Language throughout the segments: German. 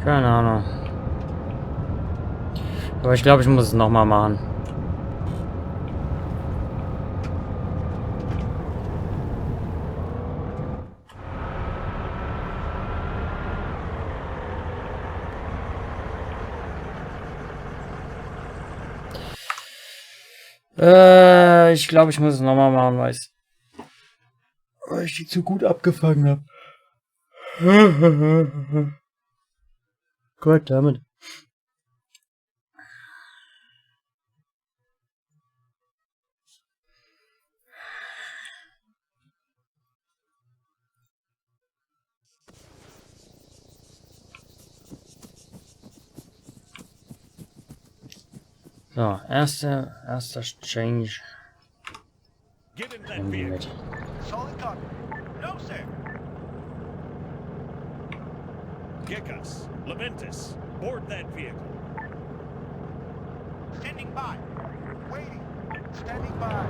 Keine Ahnung. Aber ich glaube, ich muss es nochmal machen. Ich glaube, ich muss es nochmal machen, weil ich die zu gut abgefangen habe. Gut, damit. So, erster Change. Nehmen wir mit. Solid copy. No, sir. Gekas, Leventis, board that vehicle. Standing by. Waiting. Standing by.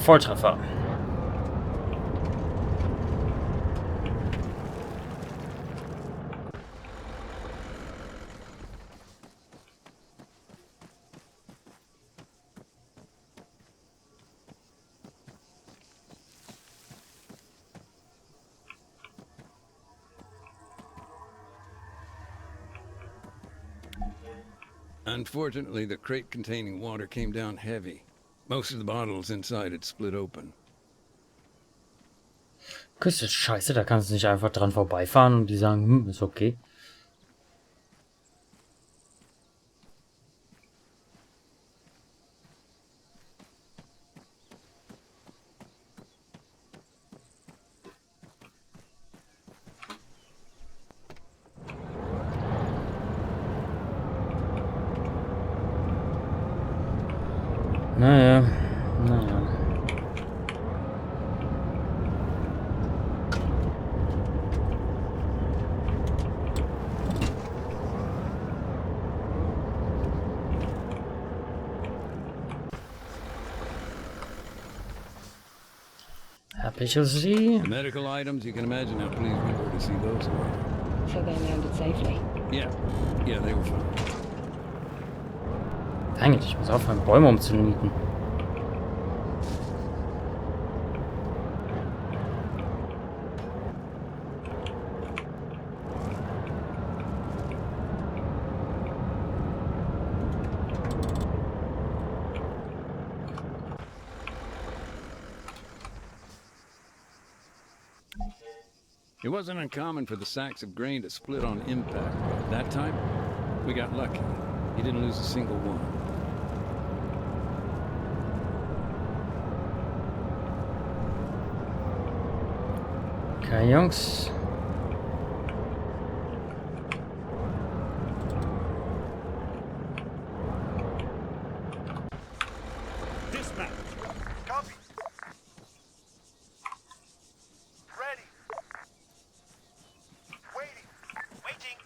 Volltreffer. Unfortunately, the crate containing water came down heavy. Most of the bottles inside had split open. Küste ist scheiße, da kannst du nicht einfach dran vorbeifahren und die sagen, ist okay. Naja. Happy to see. The medical items, you can imagine how pleased we were to see those arrive. So they landed safely. Yeah, they were fine. Eigentlich, ich muss aufhören, Bäume umzunieten. It wasn't uncommon for the sacks of grain to split on impact. That time, we got lucky. He didn't lose a single one. Okay, Jungs. Dismount. Copy. Ready. Waiting. Waiting.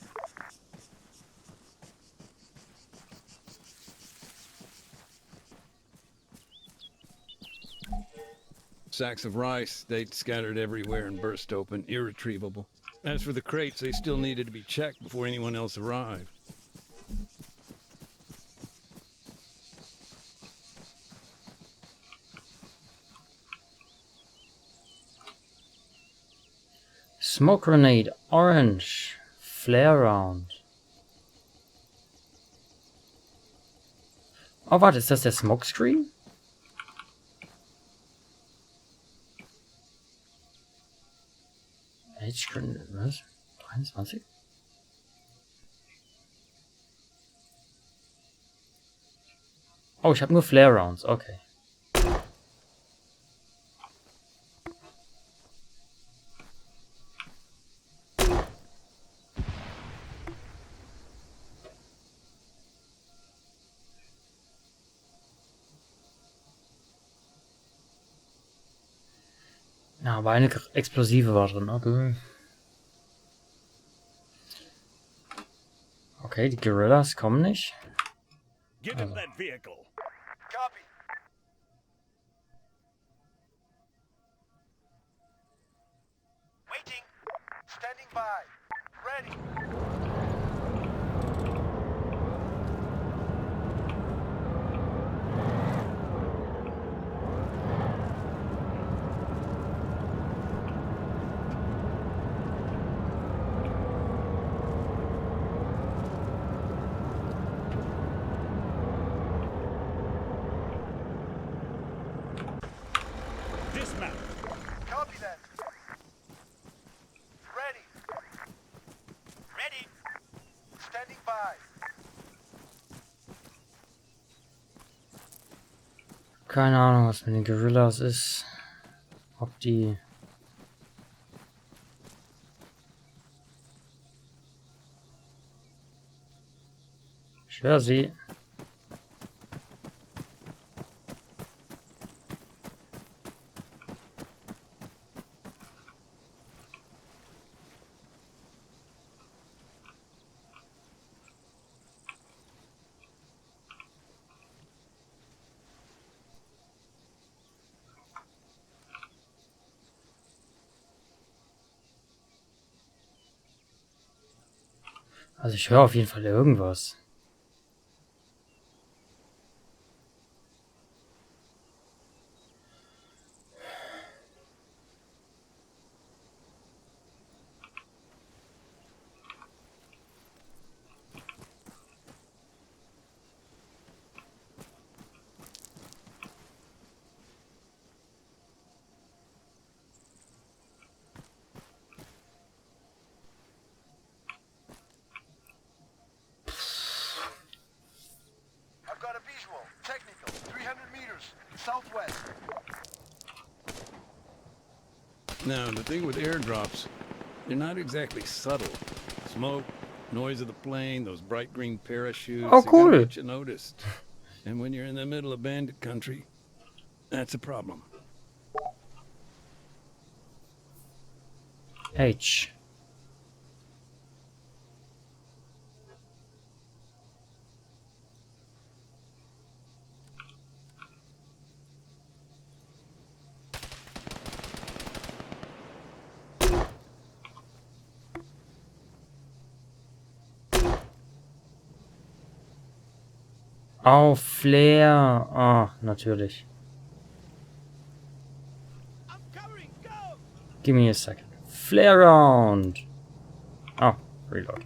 Sacks of rice, they'd scattered everywhere and burst open, irretrievable. As for the crates, they still needed to be checked before anyone else arrived. Smoke grenade, orange, flare round. Oh, warte, ist das der Smokescreen? Was? 23? Oh, ich habe nur Flare Rounds, okay. Ja, aber eine Explosive war drin, okay. Okay, die Guerillas kommen nicht. Get in that vehicle. Copy. Dismount. Copy that. Ready. Ready. Standing by. Keine Ahnung, was mit den Gorillas ist. Ob die... Ich höre sie. Also ich höre auf jeden Fall irgendwas. I've got a visual. Technical. 300 meters. Southwest. Now, the thing with airdrops, they're not exactly subtle. Smoke, noise of the plane, those bright green parachutes. Oh, They're cool. gonna get you noticed. And when you're in the middle of bandit country, that's a problem. H. Oh, Flair. Ah, natürlich. I'm covering. Go. Give me a second. Flare round. Oh, reload.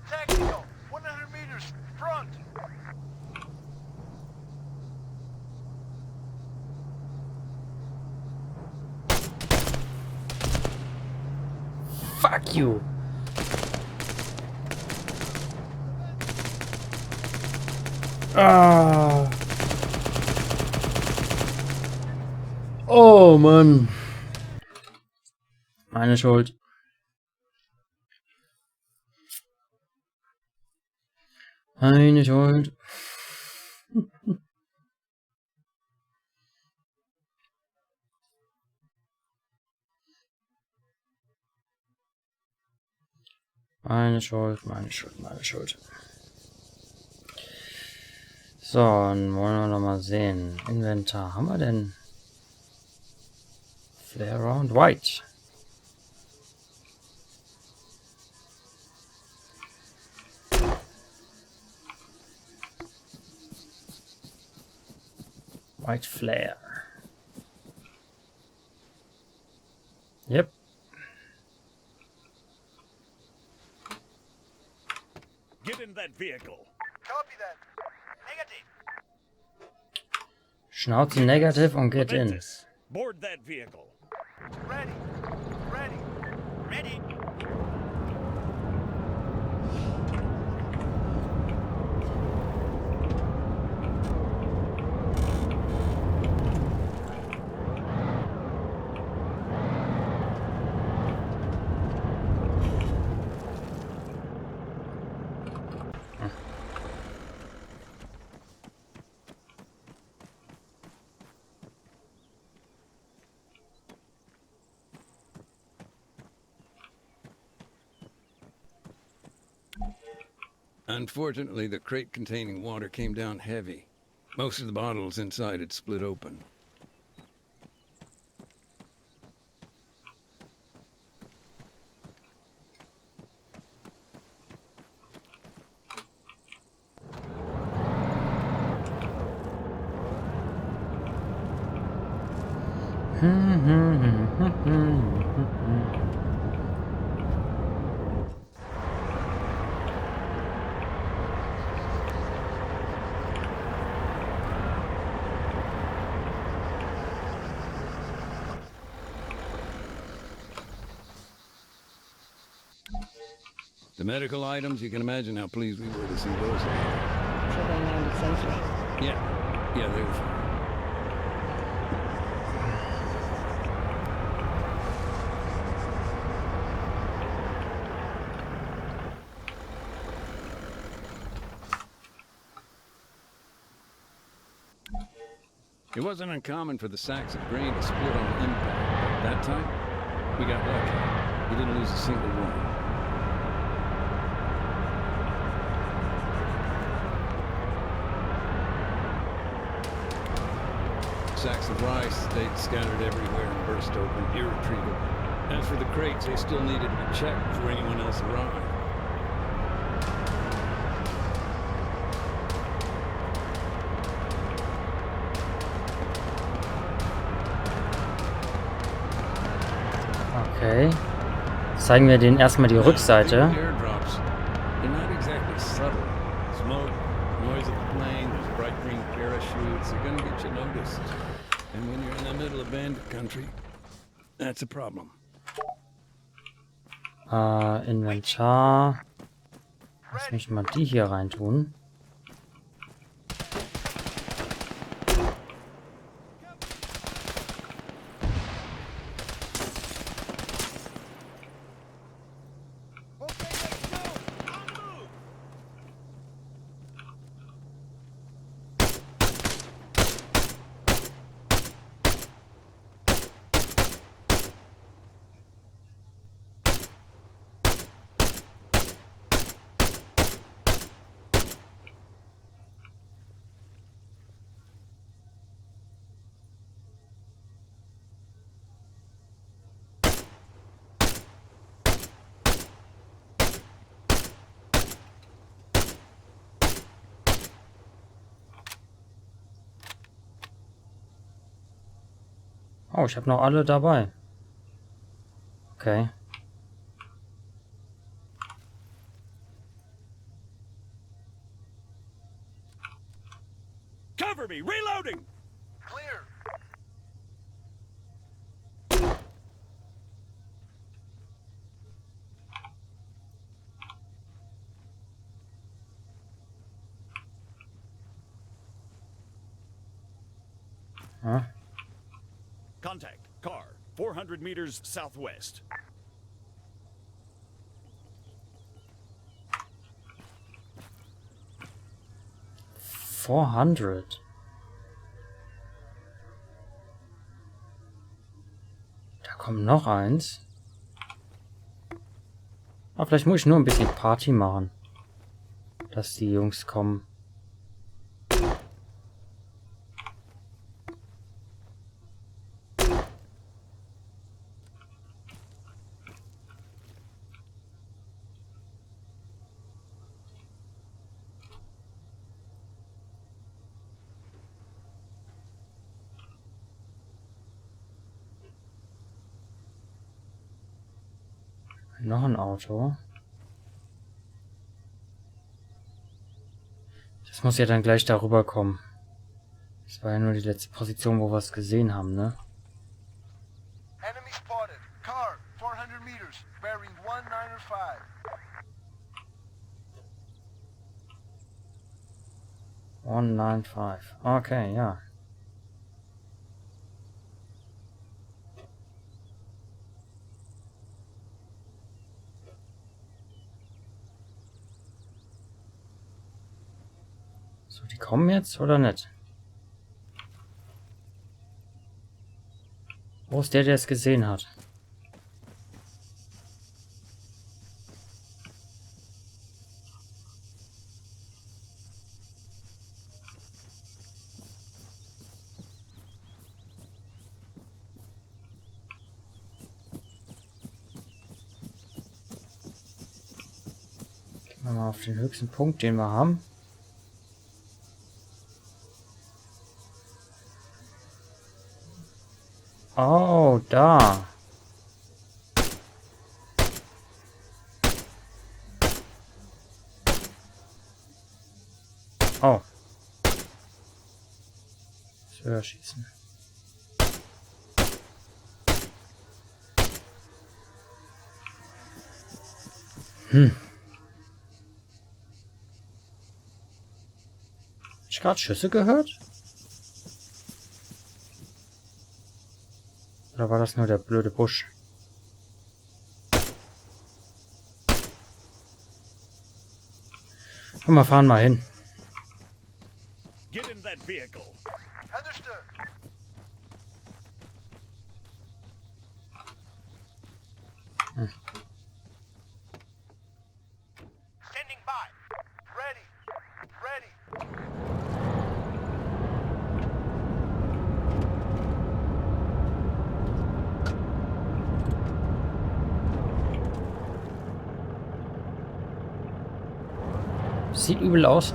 Technical. 100 meters. Front. Fuck you. Ah. Oh Mann. Meine Schuld. Meine Schuld. Meine Schuld, meine Schuld, meine Schuld. So, dann wollen wir noch mal sehen. Inventar. Haben wir denn? Flare Round White. White Flare. Yep. Get in that vehicle. Copy that. Negative. Schnauze negative und get in. Leventis, board that vehicle. Ready. Ready. Ready. Unfortunately, the crate containing water came down heavy. Most of the bottles inside had split open. The medical items, you can imagine how pleased we were to see those. So they landed safely. Yeah, they were fine. It wasn't uncommon for the sacks of grain to split on impact, but that time, we got lucky. We didn't lose a single one. Sacks of rice stayed scattered everywhere and burst open, irretrievable. As for the crates, they still needed to be checked before anyone else arrived. Okay. Zeigen wir denen erstmal die Rückseite. Airdrops. They're not exactly subtle. Smoke, noise of the plane, those bright green parachutes, they're gonna get you noticed. And when you're in the middle of bandit country, that's a problem. Inventar. Lass mich mal die hier reintun. Okay, let's go. On move. Oh, ich habe noch alle dabei. Okay. Cover me. Reloading. Clear. Ja. Contact. Car. 400 meters southwest. $400. Da kommt noch eins. Aber vielleicht muss ich nur ein bisschen Party machen, dass die Jungs kommen. Noch ein Auto. Das muss ja dann gleich darüber kommen. Das war ja nur die letzte Position, wo wir es gesehen haben, ne? Enemy spotted. Car, 400 meters, bearing 195. 195. Okay, ja. So, die kommen jetzt oder nicht? Wo ist der, der es gesehen hat? Gehen wir mal auf den höchsten Punkt, den wir haben. Oh, da. Oh. Höher schießen. gerade Schüsse gehört? Oder war das nur der blöde Busch? Komm, wir fahren mal hin. Get in that vehicle. Understood. Standing by. Ready. Ready. Sieht übel aus.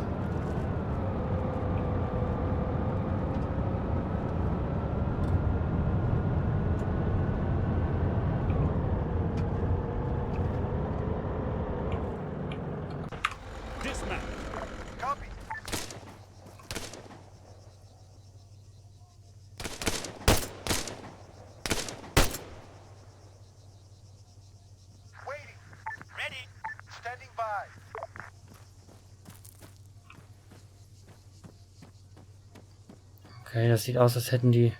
Dismount. Copy. Waiting. Ready. Standing by. Okay, das sieht aus, als hätten die...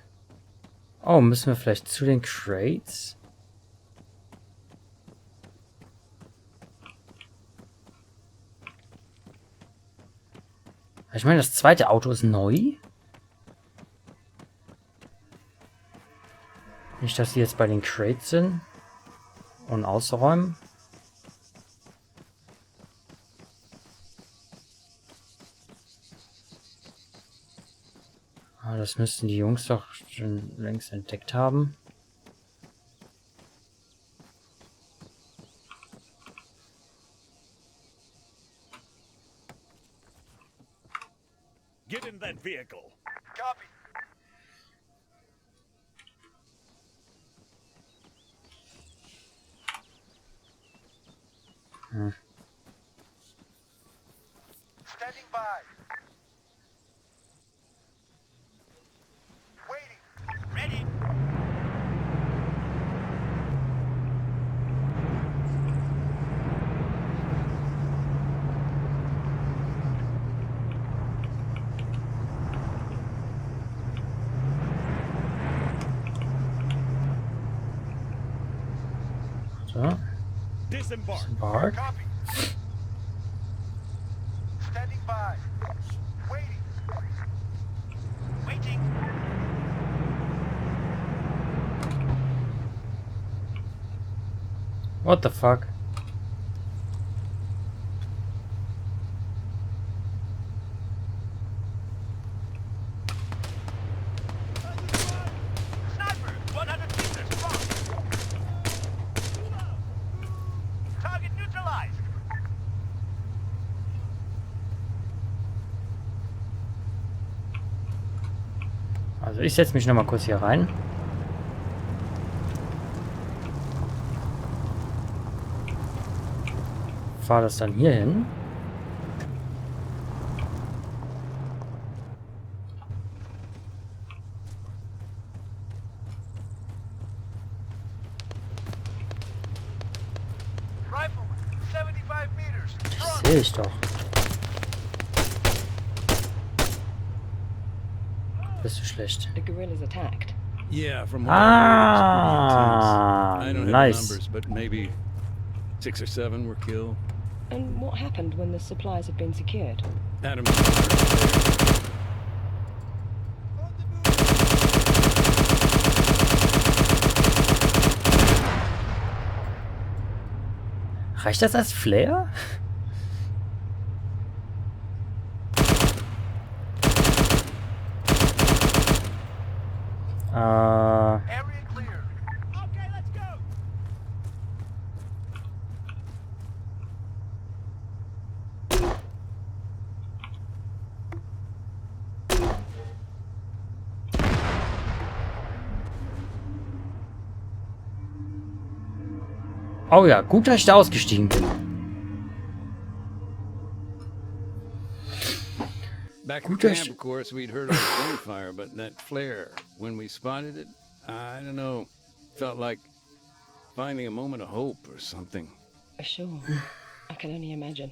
Oh, müssen wir vielleicht zu den Crates? Ich meine, das zweite Auto ist neu. Nicht, dass die jetzt bei den Crates sind und ausräumen. Aber das müssten die Jungs doch schon längst entdeckt haben. Get in that vehicle. Copy. Standing by. Waiting. Ready. So, Disembark. Bark. Copy. Standing by. Waiting. Waiting. What the fuck? Sniper, 100 meters, wrong. Target neutralized. Also ich setze mich noch mal kurz hier rein. Fahre das dann hier hin. Rifleman, 75 meters. Das sehe ich doch. Bist du schlecht. The guerrillas attacked. Yeah, from what I heard, it's pretty intense. I don't have Nice. numbers, but maybe 6 or 7 were killed. And what happened when the supplies had been secured? Adam. Reicht das als Flare? Area clear. Okay, let's go. Oh ja, gut, dass ich da ausgestiegen bin. Back at Gut, camp, dass- of course, we'd heard of a gunfire, but that flare, when we spotted it, I don't know, felt like finding a moment of hope or something. Sure. I can only imagine.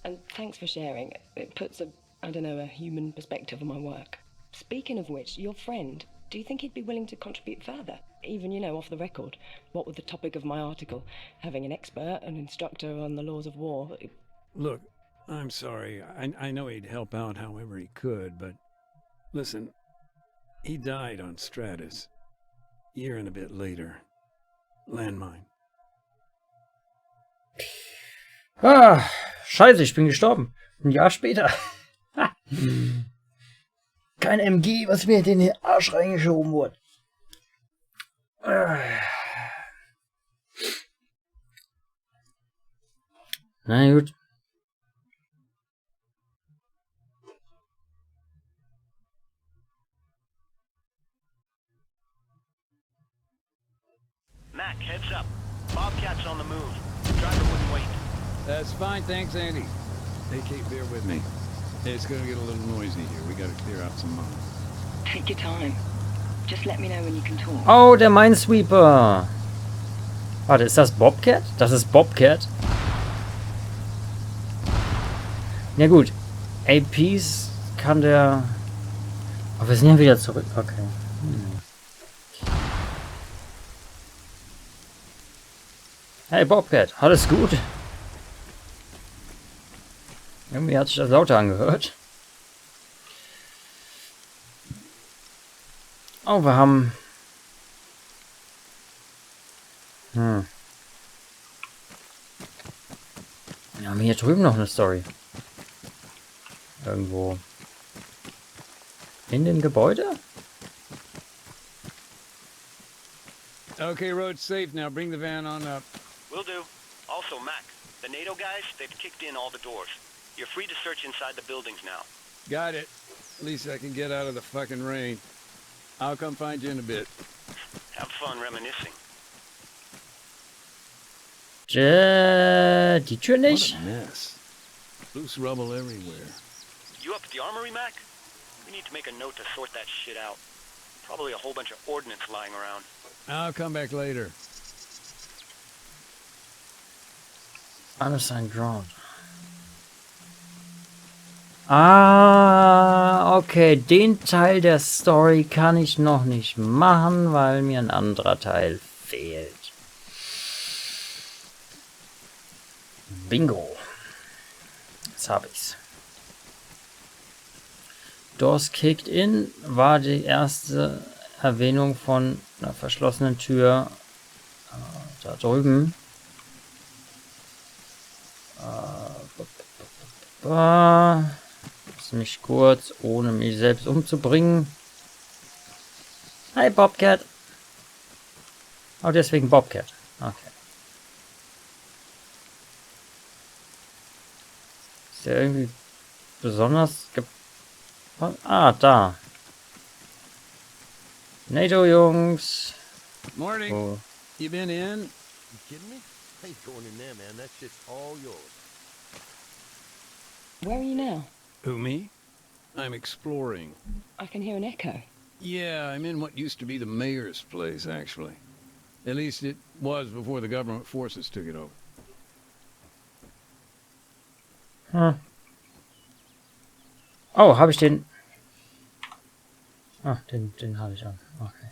And thanks for sharing. It puts a I don't know, a human perspective on my work. Speaking of which, your friend, do you think he'd be willing to contribute further? Even, off the record. What with the topic of my article? Having an expert, an instructor on the laws of war. Look, I'm sorry. I know he'd help out however he could, but listen, he died on Stratus. Year and a bit later. Landmine. Ah, scheiße, ich bin gestorben. Ein Jahr später. Ha. Kein MG, was mir in den Arsch reingeschoben wurde. Na gut. Mac, heads up. Bobcat's on the move. Driver wouldn't wait. That's fine, thanks, Andy. Hey, Kate, bear with me. It's gonna get a little noisy here. We gotta clear out some mines. Take your time. Just let me know when you can talk. Oh, der Minesweeper. Warte, ist das Bobcat? Das ist Bobcat. Ja gut. APs kann der... Oh, wir sind ja wieder zurück. Okay. Hey Bobcat, alles gut? Irgendwie hat sich das lauter angehört. Oh, wir haben... Wir haben hier drüben noch eine Story. Irgendwo. In dem Gebäude? Okay, road's safe now. Bring the van on up. Will do. Also, Mac, the NATO guys, they've kicked in all the doors. You're free to search inside the buildings now. Got it. At least I can get out of the fucking rain. I'll come find you in a bit. Have fun reminiscing. Die Tür What nicht? a mess. Loose rubble everywhere. You up at the armory, Mac? We need to make a note to sort that shit out. Probably a whole bunch of ordnance lying around. I'll come back later. Alles ein Ground. Ah, okay. Den Teil der Story kann ich noch nicht machen, weil mir ein anderer Teil fehlt. Bingo. Jetzt habe ich's. Doors Kicked In war die erste Erwähnung von einer verschlossenen Tür da drüben. Ziemlich kurz, ohne mich selbst umzubringen. Hi Bobcat. Oh, deswegen Bobcat. Okay. Ist der irgendwie besonders Ah, da. NATO-Jungs. Morning. Oh. You been in? You kidding me? I ain't going in there, man. That shit's all yours. Where are you now? Who, me? I'm exploring. I can hear an echo. Yeah, I'm in what used to be the mayor's place, actually. At least it was before the government forces took it over. Hm. Oh, habe ich den... Ah, den habe ich an. Okay.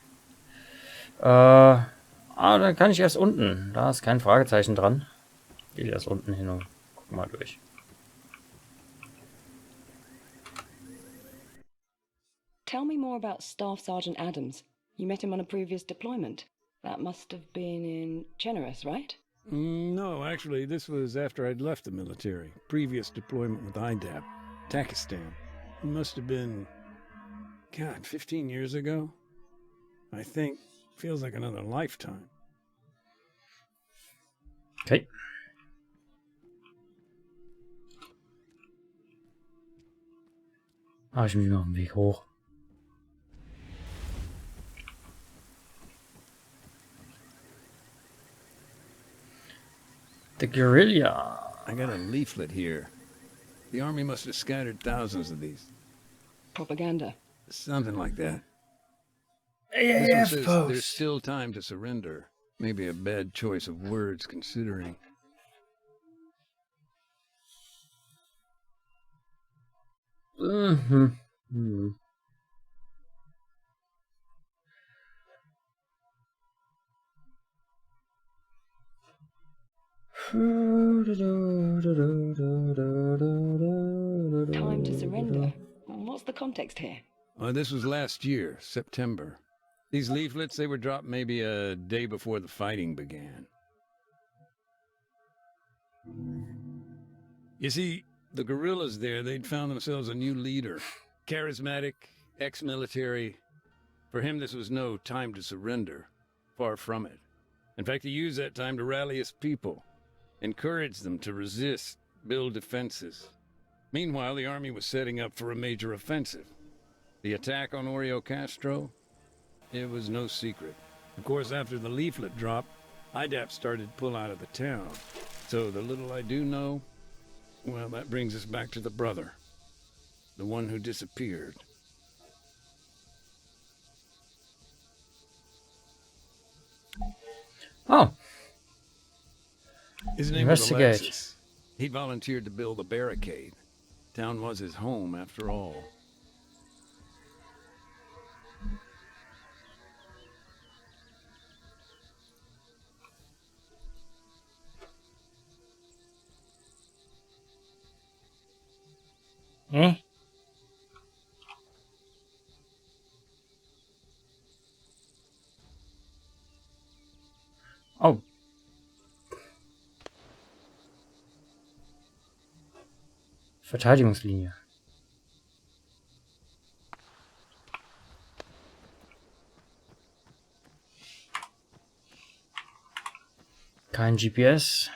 Dann kann ich erst unten. Da ist kein Fragezeichen dran. Gehe erst unten hin und guck mal durch. Tell me more about Staff Sergeant Adams. You met him on a previous deployment. That must have been in Generous, right? No, actually, this was after I'd left the military. Previous deployment with IDAP, Pakistan. It must have been, God, 15 years ago? I think. Feels like another lifetime. Okay. Mache ich mich mal auf den Weg hoch. The guerrilla. I got a leaflet here. The army must have scattered thousands of these. Propaganda. Something like that. Yeah, This one says there's still time to surrender. Maybe a bad choice of words considering. Mhm. Hm. Time to surrender. What's the context here? This was last year, September. These leaflets, they were dropped maybe a day before the fighting began. You see, the guerrillas there, they'd found themselves a new leader. Charismatic, ex-military. For him, this was no time to surrender. Far from it. In fact, he used that time to rally his people. Encourage them to resist, build defenses. Meanwhile, the army was setting up for a major offensive. The attack on Oreo Castro? It was no secret. Of course, after the leaflet drop, IDAP started to pull out of the town. So the little I do know, well, that brings us back to the brother. The one who disappeared. Oh, His name was Investigate. Alexis. He volunteered to build a barricade. Town was his home, after all. eh? Oh. Verteidigungslinie. Kein GPS.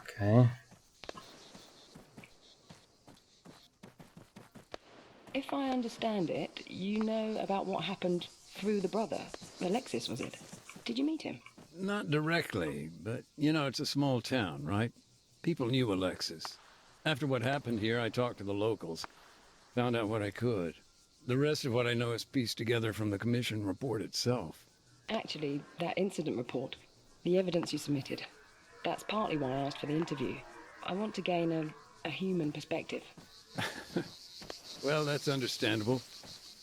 Okay. If I understand it, you know about what happened through the brother. Alexis, was it? Did you meet him? Not directly, but, you know, it's a small town, right? People knew Alexis. After what happened here, I talked to the locals. Found out what I could. The rest of what I know is pieced together from the commission report itself. Actually, that incident report, the evidence you submitted, that's partly why I asked for the interview. I want to gain a human perspective. Well, that's understandable.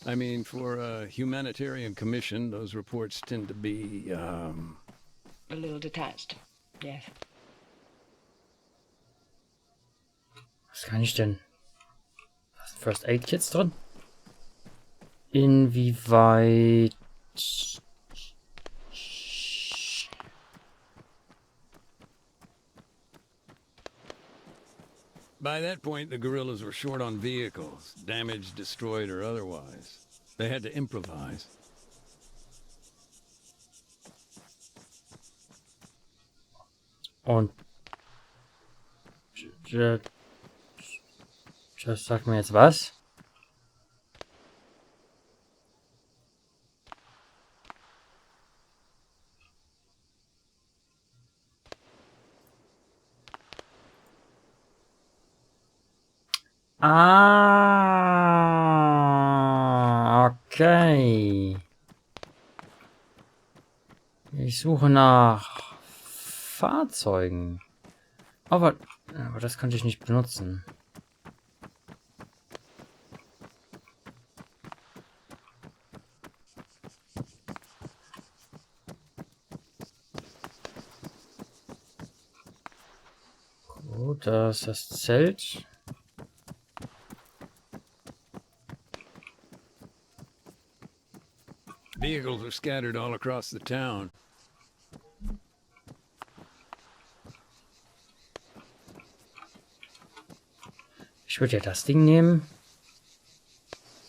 I mean, for a humanitarian commission, those reports tend to be, A little detached, yes. Was kann ich denn? Da sind First Aid Kits drin. Inwieweit... By that point, the guerrillas were short on vehicles, damaged, destroyed, or otherwise. They had to improvise. Und... Das sagt mir jetzt was? Ah, okay. Ich suche nach Fahrzeugen. Aber das konnte ich nicht benutzen. Gut, da ist das Zelt. Vehicles are scattered all across the town. Ich würde ja das Ding nehmen.